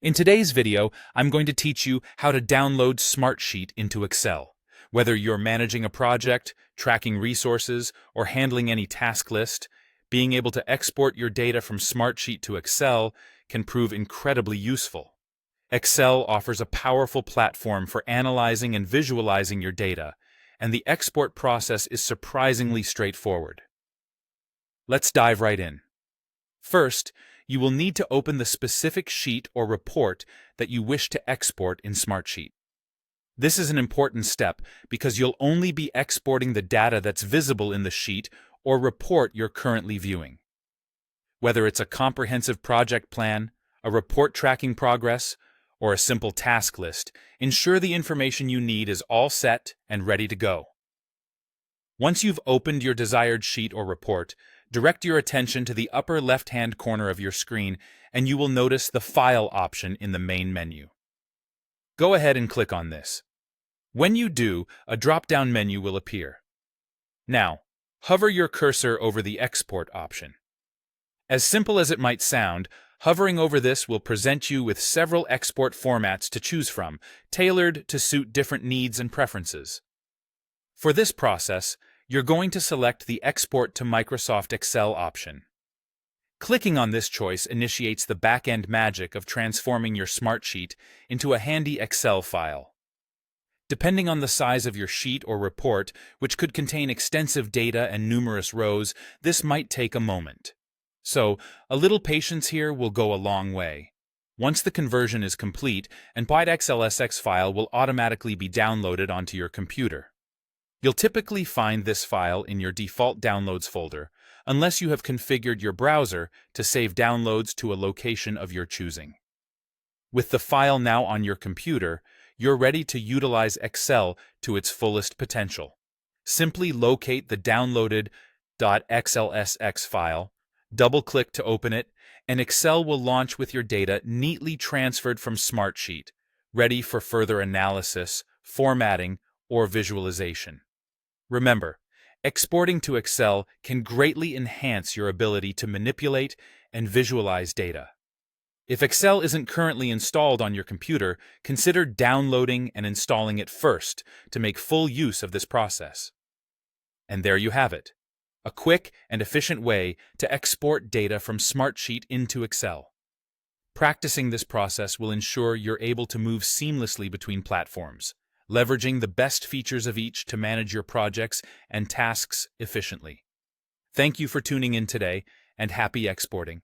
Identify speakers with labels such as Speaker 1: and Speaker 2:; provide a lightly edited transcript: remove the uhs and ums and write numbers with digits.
Speaker 1: In today's video, I'm going to teach you how to download Smartsheet into Excel. Whether you're managing a project, tracking resources, or handling any task list, being able to export your data from Smartsheet to Excel can prove incredibly useful. Excel offers a powerful platform for analyzing and visualizing your data, and the export process is surprisingly straightforward. Let's dive right in. First, you will need to open the specific sheet or report that you wish to export in Smartsheet. This is an important step because you'll only be exporting the data that's visible in the sheet or report you're currently viewing. Whether it's a comprehensive project plan, a report tracking progress, or a simple task list, ensure the information you need is all set and ready to go. Once you've opened your desired sheet or report, direct your attention to the upper left-hand corner of your screen and you will notice the File option in the main menu. Go ahead and click on this. When you do, a drop-down menu will appear. Now, hover your cursor over the Export option. As simple as it might sound, hovering over this will present you with several export formats to choose from, tailored to suit different needs and preferences. For this process, you're going to select the Export to Microsoft Excel option. Clicking on this choice initiates the back-end magic of transforming your Smartsheet into a handy Excel file. Depending on the size of your sheet or report, which could contain extensive data and numerous rows, this might take a moment. So, a little patience here will go a long way. Once the conversion is complete, an .xlsx file will automatically be downloaded onto your computer. You'll typically find this file in your default Downloads folder, unless you have configured your browser to save downloads to a location of your choosing. With the file now on your computer, you're ready to utilize Excel to its fullest potential. Simply locate the downloaded .xlsx file, double-click to open it, and Excel will launch with your data neatly transferred from Smartsheet, ready for further analysis, formatting, or visualization. Remember, exporting to Excel can greatly enhance your ability to manipulate and visualize data. If Excel isn't currently installed on your computer, consider downloading and installing it first to make full use of this process. And there you have it, a quick and efficient way to export data from Smartsheet into Excel. Practicing this process will ensure you're able to move seamlessly between platforms, leveraging the best features of each to manage your projects and tasks efficiently. Thank you for tuning in today, and happy exporting.